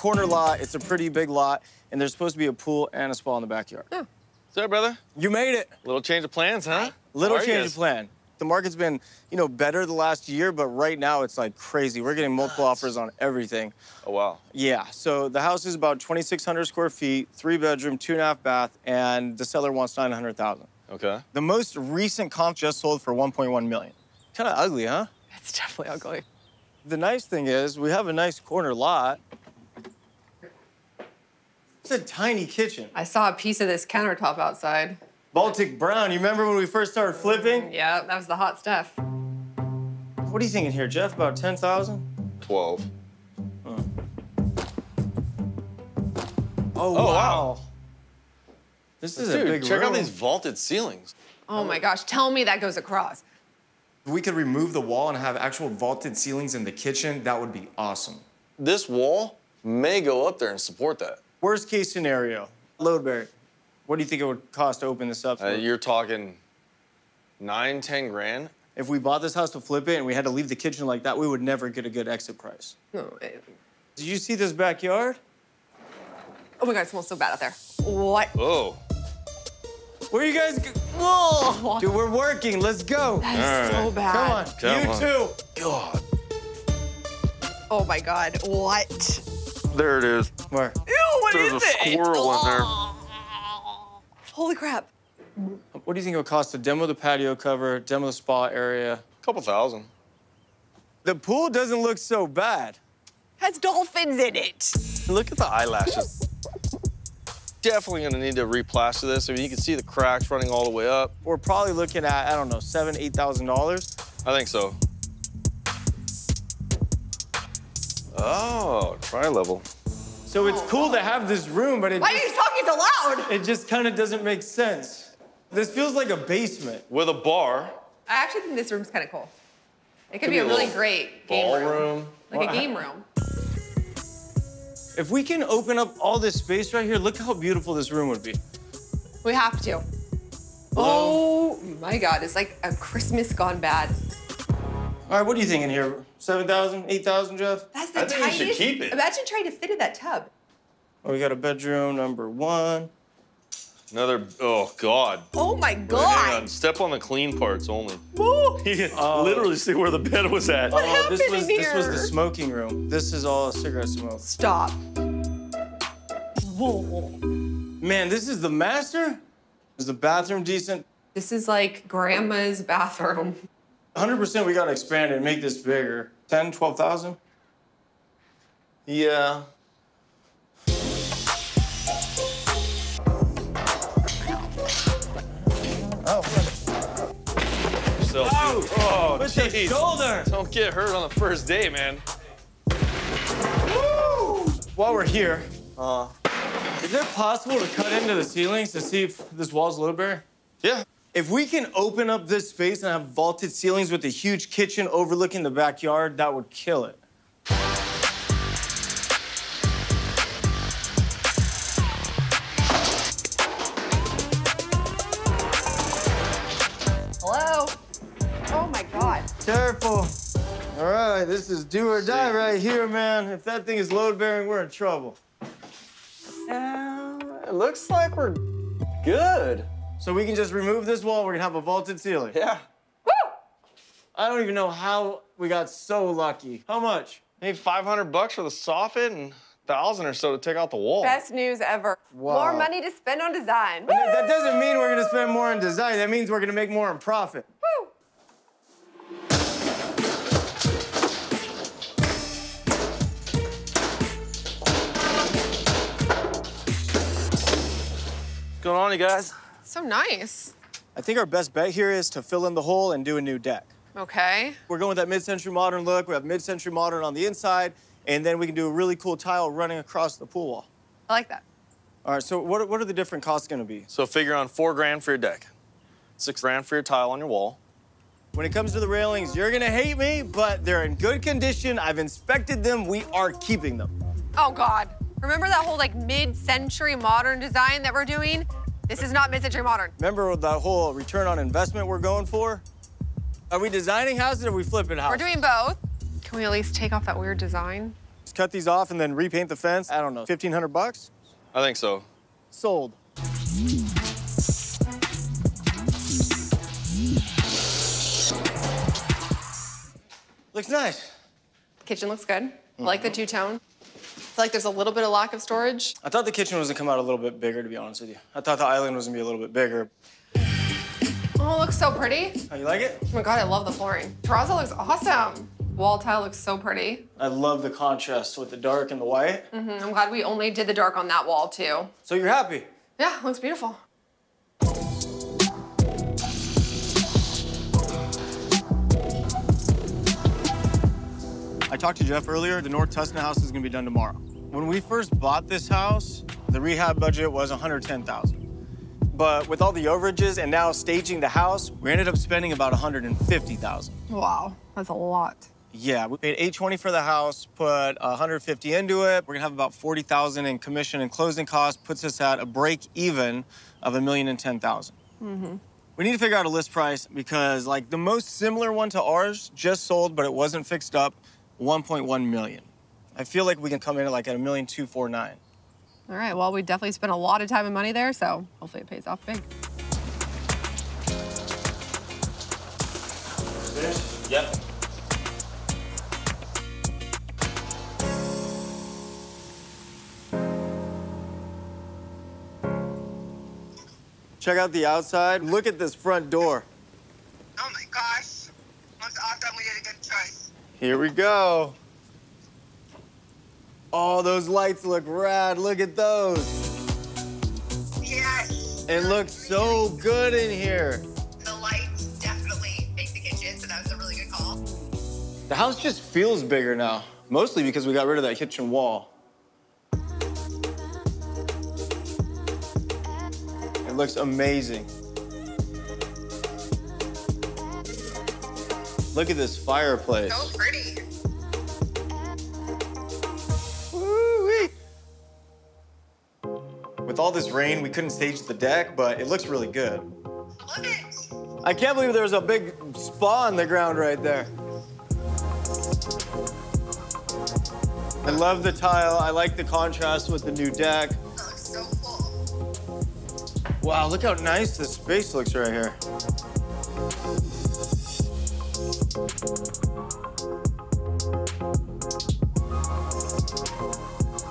corner lot. It's a pretty big lot, and there's supposed to be a pool and a spa in the backyard. Oh. What's up, brother? You made it. Little change of plans, huh? Little change of plan. The market's been, better the last year, but right now it's like crazy. We're getting multiple offers on everything. Oh, wow. Yeah, so the house is about 2,600 square feet, 3-bedroom, 2.5 bath, and the seller wants $900,000. Okay. The most recent comp just sold for $1.1 million. Kind of ugly, huh? It's definitely ugly. The nice thing is we have a nice corner lot. It's a tiny kitchen. I saw a piece of this countertop outside. Baltic brown. You remember when we first started flipping? Yeah, that was the hot stuff. What are you thinking here, Jeff? About 10,000? 12. Oh, wow. This is a big room. Check out these vaulted ceilings. Oh my gosh, tell me that goes across. If we could remove the wall and have actual vaulted ceilings in the kitchen, that would be awesome. This wall may go up there and support that. Worst case scenario, load bearing. What do you think it would cost to open this up? You're talking 9, 10 grand? If we bought this house to flip it and we had to leave the kitchen like that, we would never get a good exit price. No. Did you see this backyard? Oh my God, it smells so bad out there. What? Oh. Where you guys go? Whoa! Dude, we're working. Let's go. That is so bad. Come on. You too. God. Oh my God, what? There it is. Where? Ew, what There's is a it? squirrel in there. Holy crap. What do you think it would cost to demo the patio cover, demo the spa area? Couple thousand. The pool doesn't look so bad. Has dolphins in it. Look at the eyelashes. Definitely gonna need to replaster this. I mean, you can see the cracks running all the way up. We're probably looking at, I don't know, $7,000, $8,000. I think so. Oh, tri-level. So it's cool to have this room, but Why are you talking so loud? it just kind of doesn't make sense. This feels like a basement. With a bar. I actually think this room's kind of cool. It could be a really great game room. Like a game room. If we can open up all this space right here, look how beautiful this room would be. We have to. Oh my God, it's like a Christmas gone bad. All right, what are you thinking here? 7,000, 8,000, Jeff? That's the I think tiniest. you should keep it. Imagine trying to fit in that tub. Oh, we got a bedroom number 1. Another, oh God. Oh my Hang God. on, step on the clean parts only. Woo. You can literally see where the bed was at. What happened this in was the here? smoking room. This is all cigarette smoke. Stop. Whoa. Man, this is the master? Is the bathroom decent? This is like grandma's bathroom. 100% we gotta expand it and make this bigger. 10, 12,000? Yeah. Oh. So, Oh, with the geez. shoulder. Don't get hurt on the first day, man. Woo! While we're here, is it possible to cut into the ceilings to see if this wall's load bearing? Yeah. If we can open up this space and have vaulted ceilings with a huge kitchen overlooking the backyard, that would kill it. Hello? Oh my God. Careful. All right, this is do or die right here, man. If that thing is load bearing, we're in trouble. It looks like we're good. So we can just remove this wall, we're gonna have a vaulted ceiling. Yeah. Woo! I don't even know how we got so lucky. How much? Maybe 500 bucks for the soffit and 1,000 or so to take out the wall. Best news ever. Wow. More money to spend on design. Woo! That doesn't mean we're gonna spend more on design. That means we're gonna make more on profit. Woo! What's going on, you guys? So nice. I think our best bet here is to fill in the hole and do a new deck. Okay. We're going with that mid-century modern look. We have mid-century modern on the inside, and then we can do a really cool tile running across the pool wall. I like that. All right, so what are the different costs gonna be? So figure on 4 grand for your deck, 6 grand for your tile on your wall. When it comes to the railings, you're gonna hate me, but they're in good condition. I've inspected them. We are keeping them. Oh God. Remember that whole like mid-century modern design that we're doing? This is not mid-century modern. Remember that whole return on investment we're going for? Are we designing houses or are we flipping houses? We're doing both. Can we at least take off that weird design? just cut these off and then repaint the fence. I don't know, 1,500 bucks? I think so. Sold. Looks nice. Kitchen looks good. I like the two-tone. I feel like there's a little bit of lack of storage. I thought the kitchen was gonna come out a little bit bigger, to be honest with you. I thought the island was gonna be a little bit bigger. Oh, it looks so pretty. Oh, you like it? Oh my God, I love the flooring. Terrazzo looks awesome. Wall tile looks so pretty. I love the contrast with the dark and the white. I'm glad we only did the dark on that wall too. So you're happy? Yeah, looks beautiful. I talked to Jeff earlier. The North Tustin house is gonna be done tomorrow. When we first bought this house, the rehab budget was $110,000. But with all the overages and now staging the house, we ended up spending about $150,000. Wow, that's a lot. Yeah, we paid $820 for the house, put $150 into it. We're gonna have about $40,000 in commission and closing costs, puts us at a break even of $1,010,000. We need to figure out a list price because like the most similar one to ours just sold, but it wasn't fixed up, 1.1 million. I feel like we can come in at like at $1,249,000. All right, well, we definitely spent a lot of time and money there, so hopefully it pays off big. Finished? Yep. Check out the outside. Look at this front door. Oh my gosh. Looks awesome. We did a good choice. Here we go. Oh, those lights look rad. Look at those. Yes. It looks so good in here. The lights definitely make the kitchen, so that was a really good call. The house just feels bigger now, mostly because we got rid of that kitchen wall. It looks amazing. Look at this fireplace. So pretty. Woo-wee. With all this rain, we couldn't stage the deck, but it looks really good. Love it. I can't believe there's a big spa on the ground right there. I love the tile. I like the contrast with the new deck. That looks so cool. Wow, look how nice this space looks right here.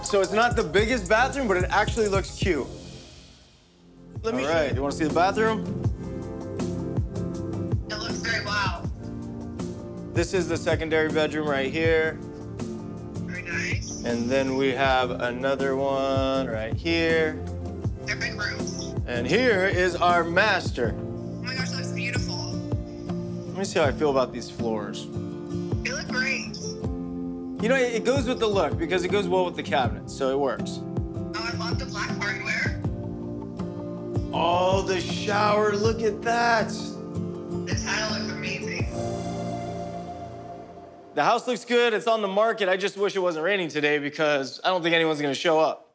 So it's not the biggest bathroom, but it actually looks cute. All right, you want to see the bathroom? It looks great. Wow. This is the secondary bedroom right here. Very nice. And then we have another one right here. They're big rooms. And here is our master. Oh my gosh, it looks beautiful. Let me see how I feel about these floors. They look great. You know, it goes with the look because it goes well with the cabinets, so it works. Oh, I love the black hardware. Oh, the shower, look at that. The tile looks amazing. The house looks good, it's on the market. I just wish it wasn't raining today because I don't think anyone's gonna show up.